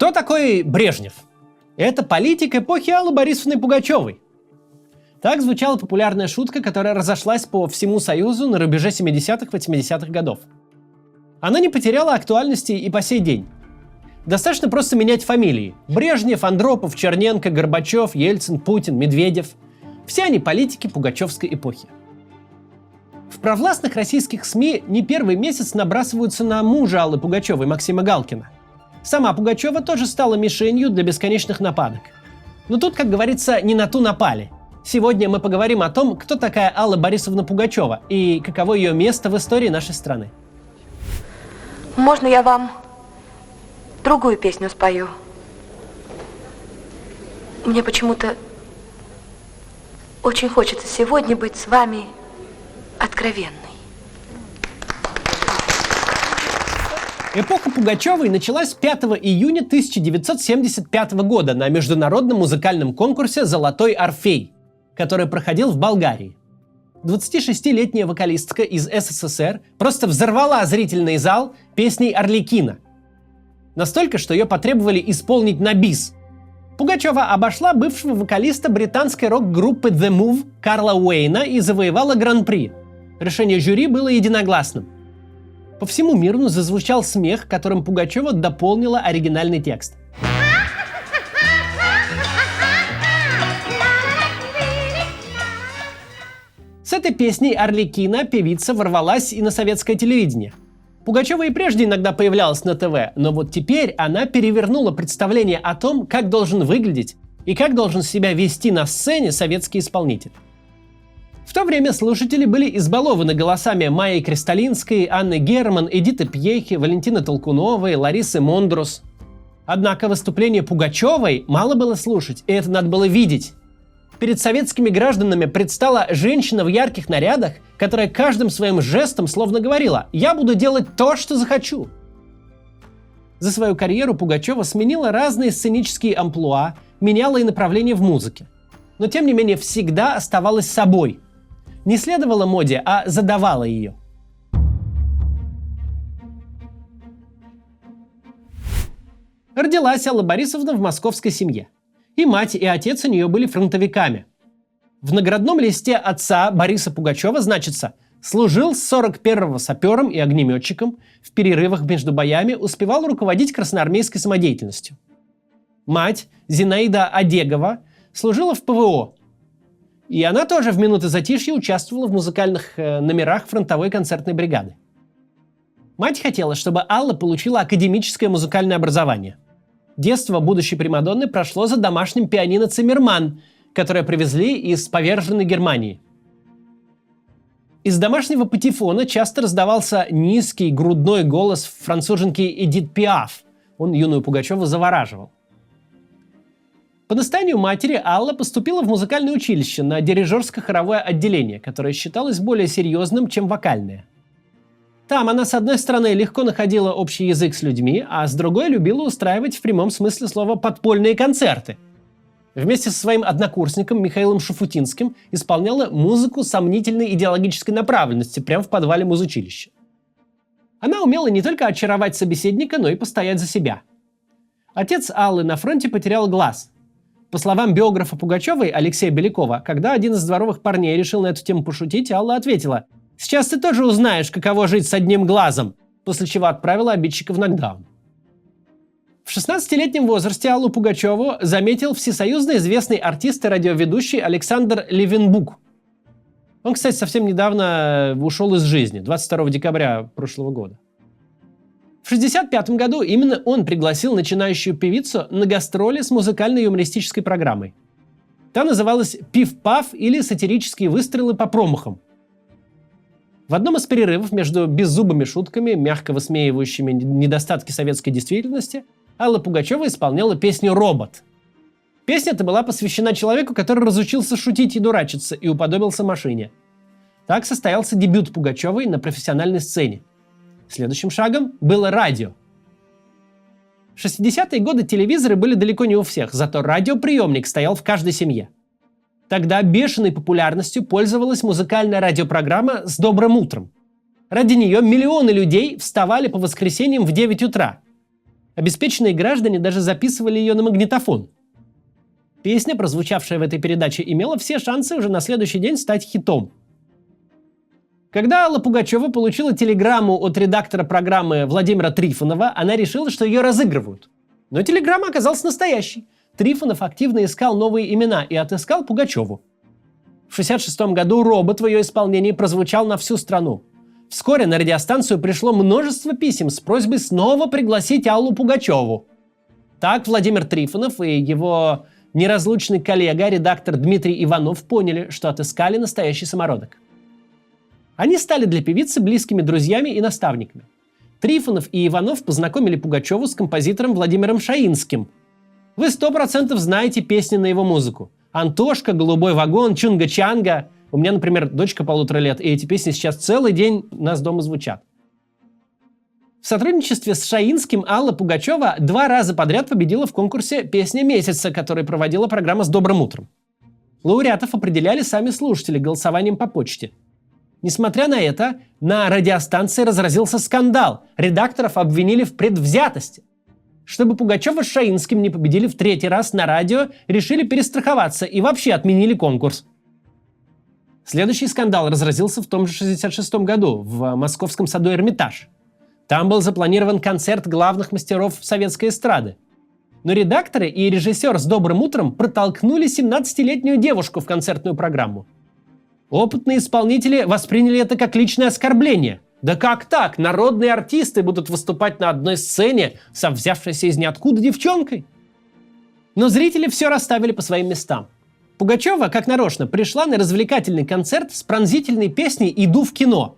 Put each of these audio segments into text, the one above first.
Кто такой Брежнев? Это политик эпохи Аллы Борисовны Пугачевой. Так звучала популярная шутка, которая разошлась по всему Союзу на рубеже 70-80-х годов. Она не потеряла актуальности и по сей день. Достаточно просто менять фамилии. Брежнев, Андропов, Черненко, Горбачев, Ельцин, Путин, Медведев. Все они политики пугачевской эпохи. В провластных российских СМИ не первый месяц набрасываются на мужа Аллы Пугачевой, Максима Галкина. Сама Пугачева тоже стала мишенью для бесконечных нападок. Но тут, как говорится, не на ту напали. Сегодня мы поговорим о том, кто такая Алла Борисовна Пугачева и каково ее место в истории нашей страны. Можно я вам другую песню спою? Мне почему-то очень хочется сегодня быть с вами откровенной. Эпоха Пугачевой началась 5 июня 1975 года на международном музыкальном конкурсе «Золотой Орфей», который проходил в Болгарии. 26-летняя вокалистка из СССР просто взорвала зрительный зал песней «Арлекино». Настолько, что ее потребовали исполнить на бис. Пугачева обошла бывшего вокалиста британской рок-группы The Move Карла Уэйна и завоевала гран-при. Решение жюри было единогласным. По всему миру зазвучал смех, которым Пугачева дополнила оригинальный текст. С этой песней «Арлекино» певица ворвалась и на советское телевидение. Пугачева и прежде иногда появлялась на ТВ, но вот теперь она перевернула представление о том, как должен выглядеть и как должен себя вести на сцене советский исполнитель. В то время слушатели были избалованы голосами Майи Кристалинской, Анны Герман, Эдиты Пьехи, Валентины Толкуновой, Ларисы Мондрус. Однако выступление Пугачевой мало было слушать, и это надо было видеть. Перед советскими гражданами предстала женщина в ярких нарядах, которая каждым своим жестом словно говорила: «Я буду делать то, что захочу». За свою карьеру Пугачева сменила разные сценические амплуа, меняла и направление в музыке. Но тем не менее всегда оставалась собой. Не следовала моде, а задавала ее. Родилась Алла Борисовна в московской семье. И мать, и отец у нее были фронтовиками. В наградном листе отца Бориса Пугачева значится: служил с 41-го сапером и огнеметчиком, в перерывах между боями успевал руководить красноармейской самодеятельностью. Мать, Зинаида Одегова, служила в ПВО. И она тоже в минуты затишья участвовала в музыкальных номерах фронтовой концертной бригады. Мать хотела, чтобы Алла получила академическое музыкальное образование. Детство будущей примадонны прошло за домашним пианино «Циммерман», которое привезли из поверженной Германии. Из домашнего патефона часто раздавался низкий грудной голос француженки Эдит Пиаф. Он юную Пугачеву завораживал. По настоянию матери Алла поступила в музыкальное училище на дирижерско-хоровое отделение, которое считалось более серьезным, чем вокальное. Там она, с одной стороны, легко находила общий язык с людьми, а с другой любила устраивать в прямом смысле слова подпольные концерты. Вместе со своим однокурсником Михаилом Шуфутинским исполняла музыку сомнительной идеологической направленности прямо в подвале музучилища. Она умела не только очаровать собеседника, но и постоять за себя. Отец Аллы на фронте потерял глаз. По словам биографа Пугачевой Алексея Белякова, когда один из дворовых парней решил на эту тему пошутить, Алла ответила: «Сейчас ты тоже узнаешь, каково жить с одним глазом», после чего отправила обидчика в нокдаун. В 16-летнем возрасте Аллу Пугачеву заметил всесоюзно известный артист и радиоведущий Александр Левенбук. Он, кстати, совсем недавно ушел из жизни, 22 декабря прошлого года. В 1965 году именно он пригласил начинающую певицу на гастроли с музыкальной юмористической программой. Та называлась «Пиф-паф» или «Сатирические выстрелы по промахам». В одном из перерывов между беззубыми шутками, мягко высмеивающими недостатки советской действительности, Алла Пугачева исполняла песню «Робот». Песня эта была посвящена человеку, который разучился шутить и дурачиться и уподобился машине. Так состоялся дебют Пугачевой на профессиональной сцене. Следующим шагом было радио. В 60-е годы телевизоры были далеко не у всех, зато радиоприемник стоял в каждой семье. Тогда бешеной популярностью пользовалась музыкальная радиопрограмма «С добрым утром». Ради нее миллионы людей вставали по воскресеньям в 9 утра. Обеспеченные граждане даже записывали ее на магнитофон. Песня, прозвучавшая в этой передаче, имела все шансы уже на следующий день стать хитом. Когда Алла Пугачева получила телеграмму от редактора программы Владимира Трифонова, она решила, что ее разыгрывают. Но телеграмма оказалась настоящей. Трифонов активно искал новые имена и отыскал Пугачеву. В 1966 году робот в ее исполнении прозвучал на всю страну. Вскоре на радиостанцию пришло множество писем с просьбой снова пригласить Аллу Пугачеву. Так Владимир Трифонов и его неразлучный коллега, редактор Дмитрий Иванов, поняли, что отыскали настоящий самородок. Они стали для певицы близкими друзьями и наставниками. Трифонов и Иванов познакомили Пугачеву с композитором Владимиром Шаинским. Вы 100% знаете песни на его музыку. «Антошка», «Голубой вагон», «Чунга-чанга». У меня, например, дочка 1,5 лет, и эти песни сейчас целый день у нас дома звучат. В сотрудничестве с Шаинским Алла Пугачева 2 раза подряд победила в конкурсе «Песня месяца», который проводила программа «С добрым утром». Лауреатов определяли сами слушатели голосованием по почте. Несмотря на это, на радиостанции разразился скандал. Редакторов обвинили в предвзятости. Чтобы Пугачева с Шаинским не победили в 3-й раз на радио, решили перестраховаться и вообще отменили конкурс. Следующий скандал разразился в том же 1966 году в московском саду «Эрмитаж». Там был запланирован концерт главных мастеров советской эстрады. Но редакторы и режиссер «С добрым утром» протолкнули 17-летнюю девушку в концертную программу. Опытные исполнители восприняли это как личное оскорбление. Да как так? Народные артисты будут выступать на одной сцене со взявшейся из ниоткуда девчонкой? Но зрители все расставили по своим местам. Пугачева, как нарочно, пришла на развлекательный концерт с пронзительной песней «Иду в кино».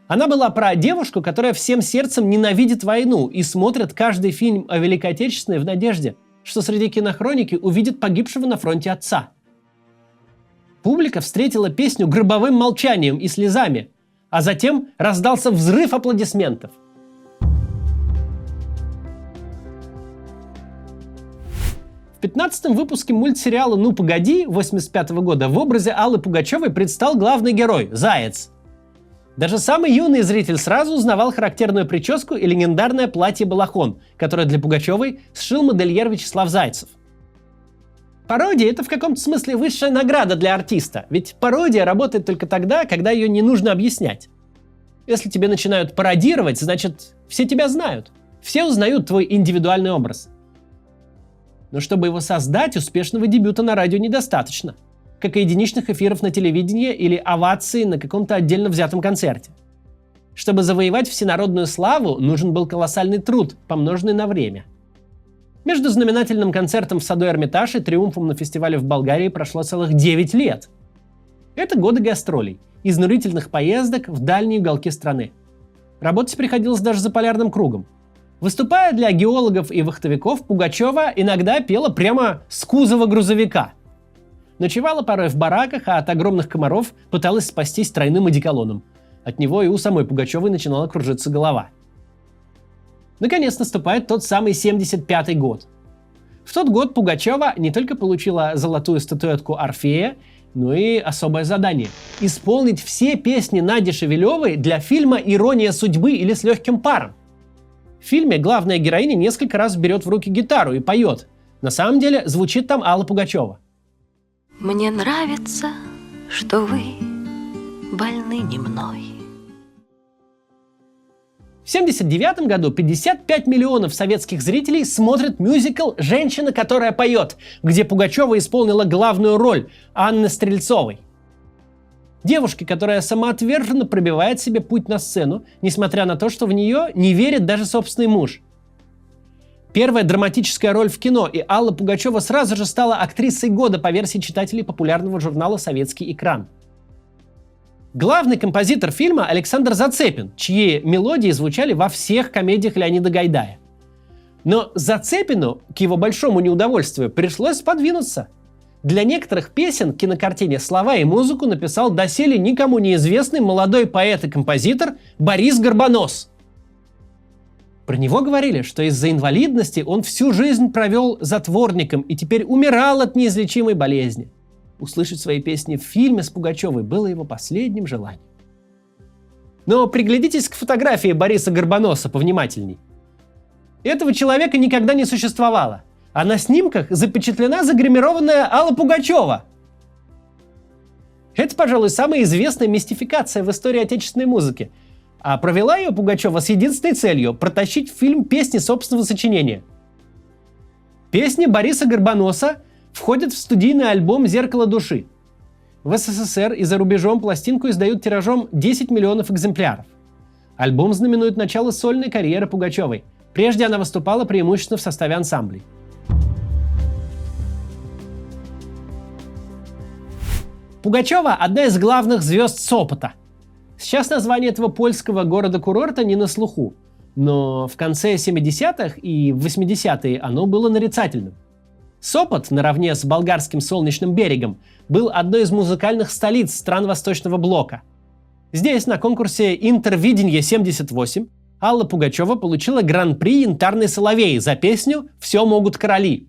Она была про девушку, которая всем сердцем ненавидит войну и смотрит каждый фильм о Великой Отечественной в надежде, что среди кинохроники увидит погибшего на фронте отца. Публика встретила песню гробовым молчанием и слезами, а затем раздался взрыв аплодисментов. В 15-м выпуске мультсериала «Ну погоди» 1985 года в образе Аллы Пугачевой предстал главный герой – Заяц. Даже самый юный зритель сразу узнавал характерную прическу и легендарное платье-балахон, которое для Пугачевой сшил модельер Вячеслав Зайцев. Пародия – это в каком-то смысле высшая награда для артиста, ведь пародия работает только тогда, когда ее не нужно объяснять. Если тебе начинают пародировать, значит, все тебя знают, все узнают твой индивидуальный образ. Но чтобы его создать, успешного дебюта на радио недостаточно, как и единичных эфиров на телевидении или овации на каком-то отдельно взятом концерте. Чтобы завоевать всенародную славу, нужен был колоссальный труд, помноженный на время. Между знаменательным концертом в саду Эрмитаж и триумфом на фестивале в Болгарии прошло целых 9 лет. Это годы гастролей, изнурительных поездок в дальние уголки страны. Работать приходилось даже за полярным кругом. Выступая для геологов и вахтовиков, Пугачева иногда пела прямо с кузова грузовика. Ночевала порой в бараках, а от огромных комаров пыталась спастись тройным одеколоном. От него и у самой Пугачевой начинала кружиться голова. Наконец наступает тот самый 1975 год. В тот год Пугачева не только получила золотую статуэтку Орфея, но и особое задание – исполнить все песни Нади Шевелевой для фильма «Ирония судьбы» или «С легким паром». В фильме главная героиня несколько раз берет в руки гитару и поет. На самом деле звучит там Алла Пугачева. Мне нравится, что вы больны не мной. В 1979 году 55 миллионов советских зрителей смотрят мюзикл «Женщина, которая поет», где Пугачева исполнила главную роль Анны Стрельцовой. Девушки, которая самоотверженно пробивает себе путь на сцену, несмотря на то, что в нее не верит даже собственный муж. Первая драматическая роль в кино, и Алла Пугачева сразу же стала актрисой года по версии читателей популярного журнала «Советский экран». Главный композитор фильма Александр Зацепин, чьи мелодии звучали во всех комедиях Леонида Гайдая. Но Зацепину, к его большому неудовольствию, пришлось подвинуться. Для некоторых песен к кинокартине слова и музыку написал доселе никому неизвестный молодой поэт и композитор Борис Горбонос. Про него говорили, что из-за инвалидности он всю жизнь провел затворником и теперь умирал от неизлечимой болезни. Услышать свои песни в фильме с Пугачевой было его последним желанием. Но приглядитесь к фотографии Бориса Горбоноса повнимательней. Этого человека никогда не существовало, а на снимках запечатлена загримированная Алла Пугачева. Это, пожалуй, самая известная мистификация в истории отечественной музыки. А провела ее Пугачева с единственной целью – протащить в фильм песни собственного сочинения. Песни Бориса Горбоноса входят в студийный альбом «Зеркало души». В СССР и за рубежом пластинку издают тиражом 10 миллионов экземпляров. Альбом знаменует начало сольной карьеры Пугачевой. Прежде она выступала преимущественно в составе ансамблей. Пугачева – одна из главных звезд Сопота. Сейчас название этого польского города-курорта не на слуху, но в конце 70-х и в 80-е оно было нарицательным. Сопот, наравне с болгарским Солнечным берегом, был одной из музыкальных столиц стран Восточного блока. Здесь, на конкурсе «Интервидение-78», Алла Пугачева получила гран-при «Янтарный соловей» за песню «Все могут короли».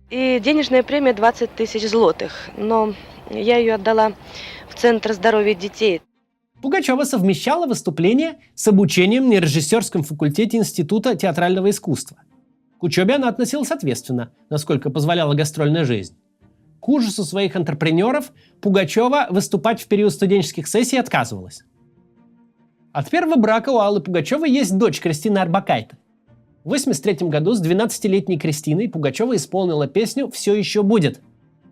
И денежная премия 20 тысяч злотых, но я ее отдала в Центр здоровья детей. Пугачева совмещала выступления с обучением на режиссерском факультете Института театрального искусства. К учебе она относилась ответственно, насколько позволяла гастрольная жизнь. К ужасу своих антрепренеров Пугачева выступать в период студенческих сессий отказывалась. От первого брака у Аллы Пугачевой есть дочь Кристина Орбакайте. В 1983 году с 12-летней Кристиной Пугачева исполнила песню «Все еще будет».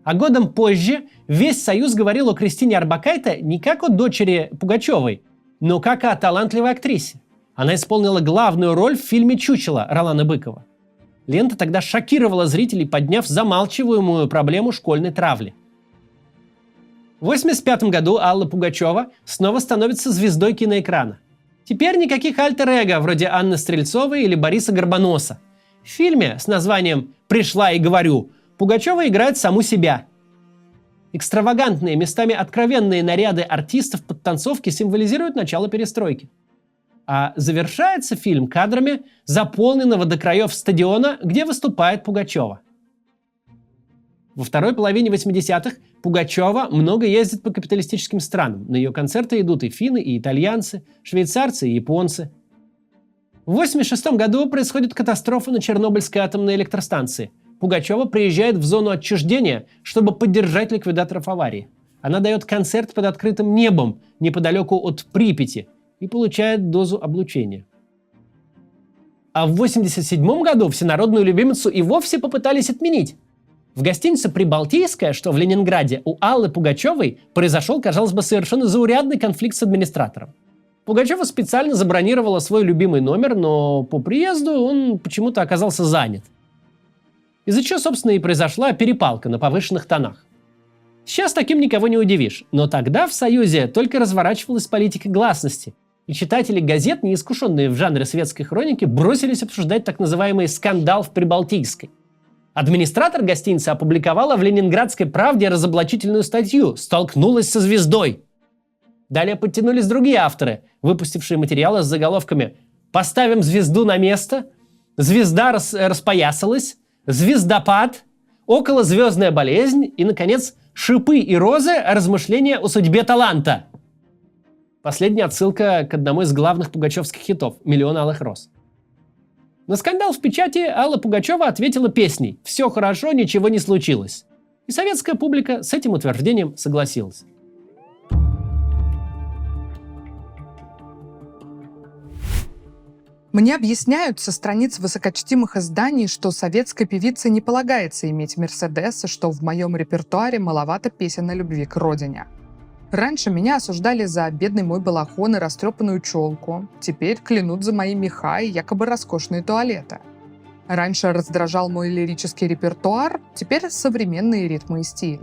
А годом позже весь Союз говорил о Кристине Орбакайте не как о дочери Пугачевой, но как о талантливой актрисе. Она исполнила главную роль в фильме «Чучело» Ролана Быкова. Лента тогда шокировала зрителей, подняв замалчиваемую проблему школьной травли. В 1985 году Алла Пугачева снова становится звездой киноэкрана. Теперь никаких альтер-эго, вроде Анны Стрельцовой или Бориса Горбоноса. В фильме с названием «Пришла и говорю» Пугачева играет саму себя. Экстравагантные, местами откровенные наряды артистов под танцовки символизируют начало перестройки. А завершается фильм кадрами заполненного до краев стадиона, где выступает Пугачева. Во второй половине 80-х Пугачева много ездит по капиталистическим странам. На ее концерты идут и финны, и итальянцы, швейцарцы и японцы. В 1986 году происходит катастрофа на Чернобыльской атомной электростанции. Пугачева приезжает в зону отчуждения, чтобы поддержать ликвидаторов аварии. Она дает концерт под открытым небом, неподалеку от Припяти, и получает дозу облучения. А в 1987 году всенародную любимицу и вовсе попытались отменить. В гостинице «Прибалтийская», что в Ленинграде, у Аллы Пугачевой произошел, казалось бы, совершенно заурядный конфликт с администратором. Пугачева специально забронировала свой любимый номер, но по приезду он почему-то оказался занят. Из-за чего, собственно, и произошла перепалка на повышенных тонах. Сейчас таким никого не удивишь, но тогда в Союзе только разворачивалась политика гласности, и читатели газет, неискушенные в жанре светской хроники, бросились обсуждать так называемый «скандал в Прибалтийской». Администратор гостиницы опубликовала в «Ленинградской правде» разоблачительную статью «Столкнулась со звездой». Далее подтянулись другие авторы, выпустившие материалы с заголовками «Поставим звезду на место», «Звезда распоясалась», «Звездопад», «Околозвездная болезнь» и, наконец, «Шипы и розы. Размышления о судьбе таланта». Последняя отсылка к одному из главных пугачевских хитов «Миллион алых роз». На скандал в печати Алла Пугачева ответила песней «Все хорошо, ничего не случилось». И советская публика с этим утверждением согласилась. Мне объясняют со страниц высокочтимых изданий, что советской певице не полагается иметь Мерседес, и что в моем репертуаре маловато песен о любви к родине. Раньше меня осуждали за бедный мой балахон и растрепанную челку. Теперь клянут за мои меха и якобы роскошные туалеты. Раньше раздражал мой лирический репертуар, теперь современные ритмы и стиль.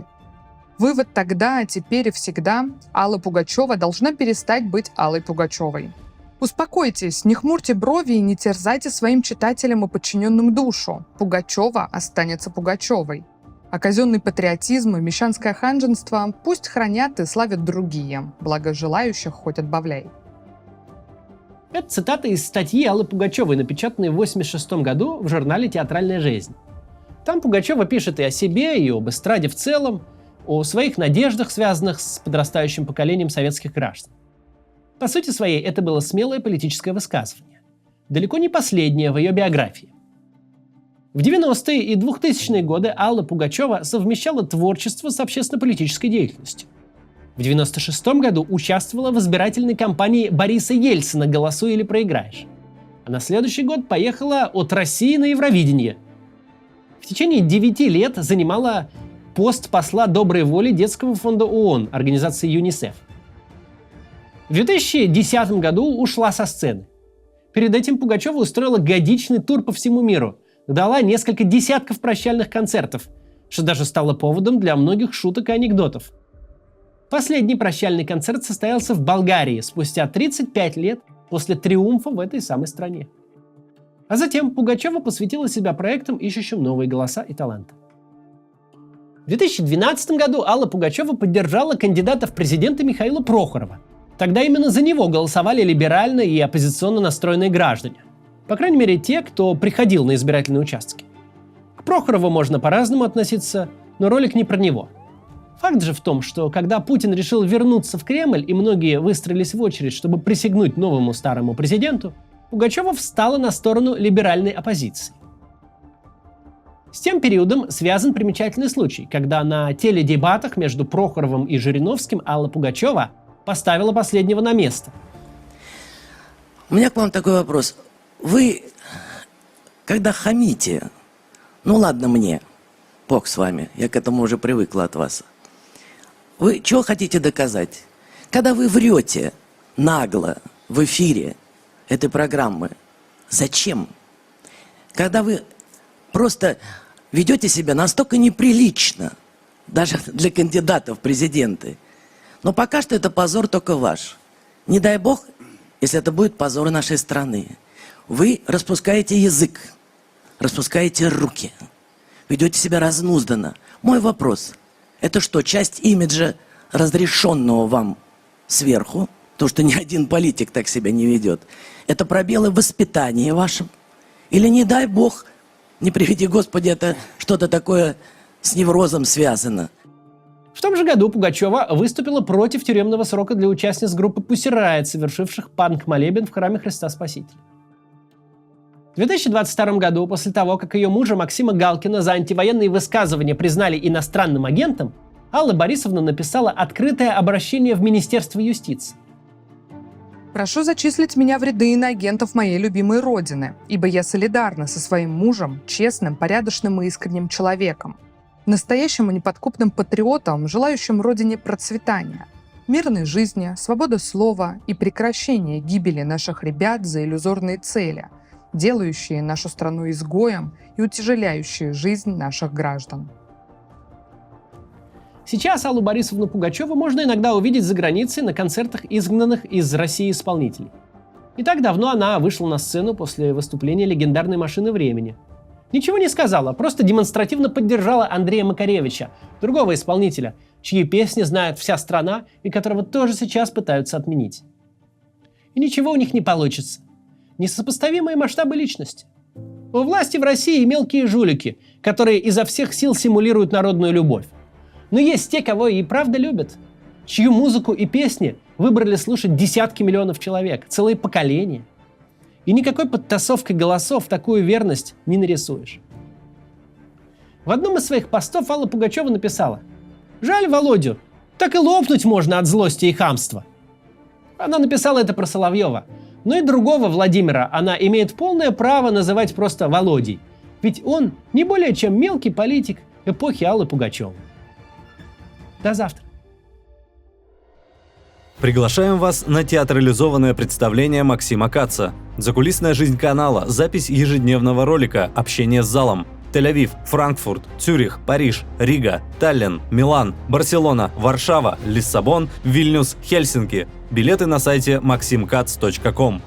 Вывод тогда, а теперь и всегда: Алла Пугачева должна перестать быть Аллой Пугачевой. Успокойтесь, не хмурьте брови и не терзайте своим читателям и подчиненным душу. Пугачева останется Пугачевой. А казенный патриотизм и мещанское ханженство пусть хранят и славят другие, благо желающих хоть отбавляй. Это цитата из статьи Аллы Пугачевой, напечатанной в 1986 году в журнале «Театральная жизнь». Там Пугачева пишет и о себе, и об эстраде в целом, о своих надеждах, связанных с подрастающим поколением советских граждан. По сути своей, это было смелое политическое высказывание. далеко не последняя в ее биографии. В 90-е и 2000-е годы Алла Пугачева совмещала творчество с общественно-политической деятельностью. В 1996 году участвовала в избирательной кампании Бориса Ельцина «Голосуй или проиграешь». А на следующий год поехала от России на Евровидение. В течение 9 лет занимала пост посла доброй воли Детского фонда ООН, организации ЮНИСЕФ. В 2010 году ушла со сцены. Перед этим Пугачева устроила годичный тур по всему миру, дала несколько десятков прощальных концертов, что даже стало поводом для многих шуток и анекдотов. Последний прощальный концерт состоялся в Болгарии спустя 35 лет после триумфа в этой самой стране. А затем Пугачева посвятила себя проектам, ищущим новые голоса и таланты. В 2012 году Алла Пугачева поддержала кандидата в президенты Михаила Прохорова. Тогда именно за него голосовали либерально и оппозиционно настроенные граждане. По крайней мере, те, кто приходил на избирательные участки. К Прохорову можно по-разному относиться, но ролик не про него. Факт же в том, что когда Путин решил вернуться в Кремль и многие выстроились в очередь, чтобы присягнуть новому старому президенту, Пугачева встала на сторону либеральной оппозиции. С тем периодом связан примечательный случай, когда на теледебатах между Прохоровым и Жириновским Алла Пугачева поставила последнего на место. У меня к вам такой вопрос. Вы, когда хамите, ну ладно мне, бог с вами, я к этому уже привыкла от вас. Вы что хотите доказать? Когда вы врете нагло в эфире этой программы, зачем? Когда вы просто ведете себя настолько неприлично, даже для кандидатов в президенты. Но пока что это позор только ваш. Не дай бог, если это будет позор нашей страны. Вы распускаете язык, распускаете руки, ведете себя разнузданно. Мой вопрос, это что, часть имиджа, разрешенного вам сверху, то, что ни один политик так себя не ведет, это пробелы в воспитании вашем? Или, не дай бог, не приведи Господи, это что-то такое с неврозом связано? В том же году Пугачева выступила против тюремного срока для участниц группы Pussy Riot, совершивших панк-молебен в храме Христа Спасителя. В 2022 году, после того, как ее мужа Максима Галкина за антивоенные высказывания признали иностранным агентом, Алла Борисовна написала открытое обращение в Министерство юстиции. Прошу зачислить меня в ряды иноагентов моей любимой родины, ибо я солидарна со своим мужем, честным, порядочным и искренним человеком, настоящим и неподкупным патриотом, желающим родине процветания, мирной жизни, свободы слова и прекращения гибели наших ребят за иллюзорные цели, делающие нашу страну изгоем и утяжеляющие жизнь наших граждан. Сейчас Аллу Борисовну Пугачеву можно иногда увидеть за границей на концертах изгнанных из России исполнителей. Не так давно она вышла на сцену после выступления легендарной «Машины времени». Ничего не сказала, просто демонстративно поддержала Андрея Макаревича, другого исполнителя, чьи песни знает вся страна и которого тоже сейчас пытаются отменить. И ничего у них не получится. Несопоставимые масштабы личности. У власти в России мелкие жулики, которые изо всех сил симулируют народную любовь. Но есть те, кого и правда любят, чью музыку и песни выбрали слушать десятки миллионов человек, целые поколения. И никакой подтасовкой голосов такую верность не нарисуешь. В одном из своих постов Алла Пугачева написала: «Жаль Володю, так и лопнуть можно от злости и хамства». Она написала это про Соловьева, но и другого Владимира она имеет полное право называть просто Володей, ведь он не более чем мелкий политик эпохи Аллы Пугачевой. До завтра. Приглашаем вас на театрализованное представление Максима Каца. Закулисная жизнь канала, запись ежедневного ролика, общение с залом. Тель-Авив, Франкфурт, Цюрих, Париж, Рига, Таллин, Милан, Барселона, Варшава, Лиссабон, Вильнюс, Хельсинки. Билеты на сайте maximkatz.com.